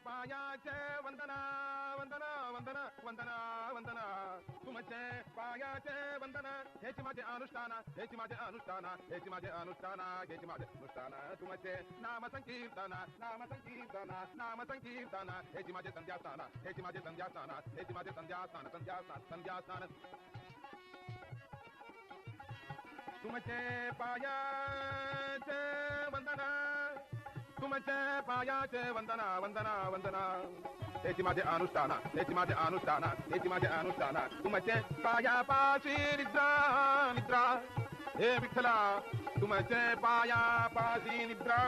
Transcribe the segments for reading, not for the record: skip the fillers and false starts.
पायाचे वंदना वंदना वंदना वंदना वंदना तुमचे पायाचे वंदना हेची माझे अनुष्ठान हेची माझे अनुष्ठान हेची माझे अनुष्ठान हेची माझे अनुष्ठान तुमचे नाम संकीर्तन नाम संकीर्तन नाम संकीर्तन हेची माझे संध्यास्थान हेची माझे संध्यास्थान हेची माझे संध्यास्थान संध्यास्थान संध्यास्थान तुमचे पायाचे वंदना तुमचे पायाचे वंदना वंदना वंदना हेची माझे अनुष्ठान हेची माझे अनुष्ठान हेची माझे अनुष्ठान तुमचे पायापाशी निद्रा निद्रा हे विठ्ठला तुमचे पायापाशी निद्रा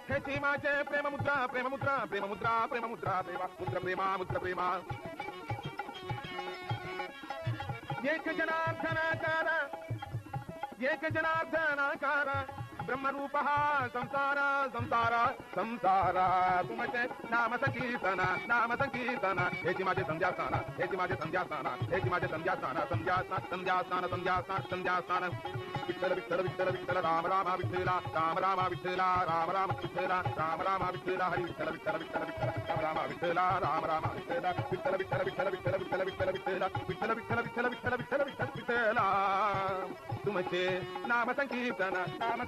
हेची माझे प्रेममुद्रा प्रेममुद्रा प्रेममुद्रा प्रेममुद्रा प्रेमा मुद्रा प्रेमा मुद्रा प्रेमा एक जनार्दनाकार एक जनार्दनाकार ब्रह्मरूपः संसार संसार संसार तुमचे नाम संकीर्तन हेची माझे संध्यास्थान हेची माझे संध्यास्थान हेची माझे संध्यास्थान संध्यास्थान संध्यास्थान संध्यास्थान संध्यास्थान विठ्ठल विठ्ठल विठ्ठल विठ्ठल राम राम विठ्ठला राम राम विठ्ठला राम राम विठ्ठला राम राम विठ्ठला हरी विठ्ठल विठ्ठल विठ्ठल विठ्ठल राम राम विठ्ठला राम राम विठ्ठला विठ्ठल विठ्ठल विठ्ठल विठ्ठल विठ्ठल विठ्ठल विठ्ठला विठ्ठल विठ्ठल विठ्ठल विठ्ठल विठ्ठल विठ्ठल विठ्ठला तुमचे नाम संकीर्तन नाम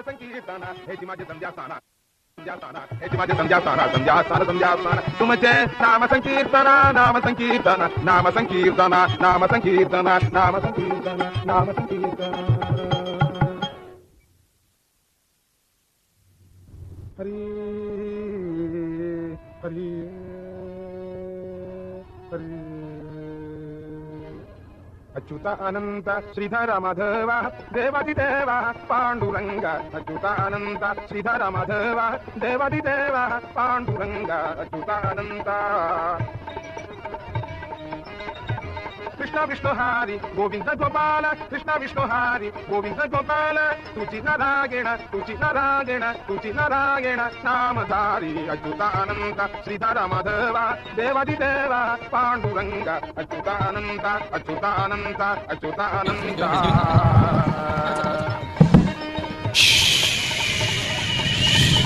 संकीर्तन हेची माझे संध्यास्थान हेची माझे संध्यास्थान संध्यास्थान संध्यास्थान तुमचे नाम संकीर्तन नाम संकीर्तन नाम संकीर्तन नाम संकीर्तन नाम संकीर्तन नाम संकीर्तन हरी हरी हरी अच्युत अनंत श्रीधर माधव देवादिदेव पांडुरंग अच्युत अनंत श्रीधर माधव देवादिदेव पांडुरंग अच्युत अनंत कृष्ण विष्णु हरी गोविंद गोपाल कृष्ण विष्णु हरी गोविंद गोपाल तुझी नारायण तुझी नारायण तुझी नारायण नामधारी अच्युत अनंत श्रीधर माधव देवादिदेव पांडुरंग अच्युत अनंत अच्युत अनंत अच्युत अनंत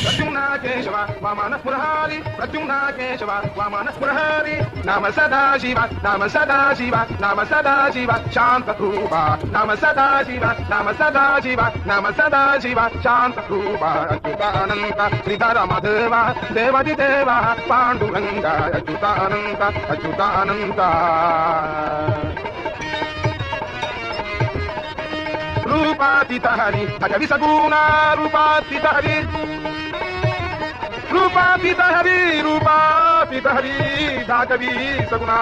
प्रद्युम्ना केशव वामन स्फुरहारी प्रद्युम्ना केशव वामन स्फुरहारी नाम सदा शिव नाम सदा शिव नाम सदा शिव शांत रूपा नाम सदा शिव नाम सदा शिव नाम सदा शिव शांत रूपा अच्युत अनंत श्रीधर माधव देवादिदेव पांडुरंग अच्युत अनंत अच्युत अनंत रूपातीत हरी भगवी सगुणा रूपातीत हरी रूपातीत हरी धाकवी सगुणा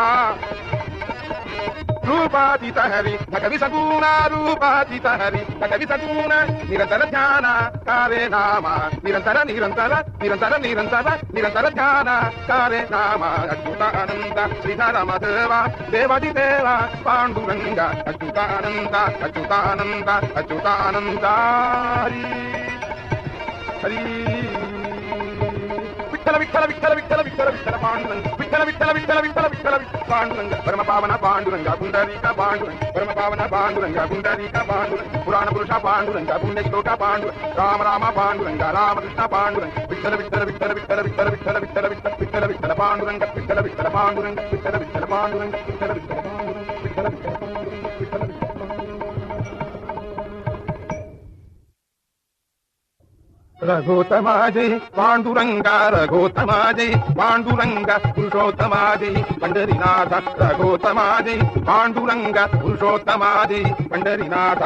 रूपातीत हरी भगवी सगुणा रूपातीत हरी भगवी सगुणा निरंतर ध्यान कारे नाम निरंतर निरंतर निरंतर निरंतर निरंतर ध्यान कारे नाम अच्युत अनंत श्रीधर माधव देवादिदेव पांडुरंग अच्युत अनंत अच्युत अनंत अच्युत अनंत हरी हरी विठ्ठल विठ्ठल विठ्ठल विठ्ठल विठ्ठल विठ्ठल पांडुरंग विठ्ठल विठ्ठल विठ्ठल विठ्ठल विठ्ठल विठ्ठल पांडुरंग परम पावन पांडुरंग पुंडरीक पांडुरंग परम पावन पांडुरंग पुंडरीक पांडुरंग पुराण पुरुष पांडुरंग पुण्यश्लोक पांडुरंग राम राम पांडुरंग रामकृष्ण पांडुरंग विठ्ठल विठ्ठल विठ्ठल विठ्ठल विठ्ठल विठ्ठल विठ्ठल विठ्ठल विठ्ठल विठ्ठल पांडुरंग विठ्ठल विठ्ठल पांडुरंग विठ्ठल विठ्ठल पांडुरंग विठ्ठल विठ्ठल पांडुरंग विठ्ठल विठ्ठल पांडुरंग विठ्ठल विठ्ठल रघोत्तमा जय पांडुरंगा रघोत्तमा जय पांडुरंगा पुरुषोत्तमा जय पंढरीनाथ रघोत्तमा जय पांडुरंगा पुरुषोत्तमा जय पंढरीनाथ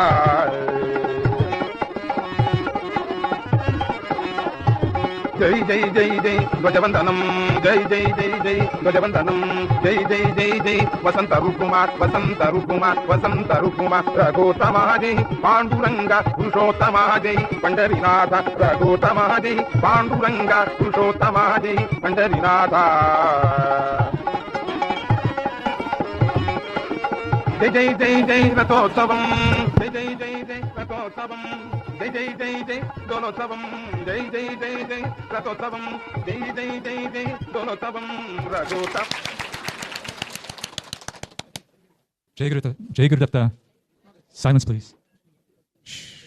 जय जय जय जय ध्वजवंदनम जय जय जय जय ध्वजवंदनम जय जय जय जय वसंत रुकुमार वसंत रुकुमार वसंत रुकुमार रघोत्तमा जय पांडुरंगा पुरुषोत्तमा जय पंढरीनाथ रघोत्तमा जय पांडुरंगा पुरुषोत्तमा जय पंढरीनाथ जय जय जय जय रथोत्सवम जय जय जय जय रथोत्सवम जय जय जय जय दोनोत्सवम जय जय जय जय रथोत्सवम जय जय जय जय दोनोत्सवम रथोत्सव Jai Guru Datta. Silence, please. Shh.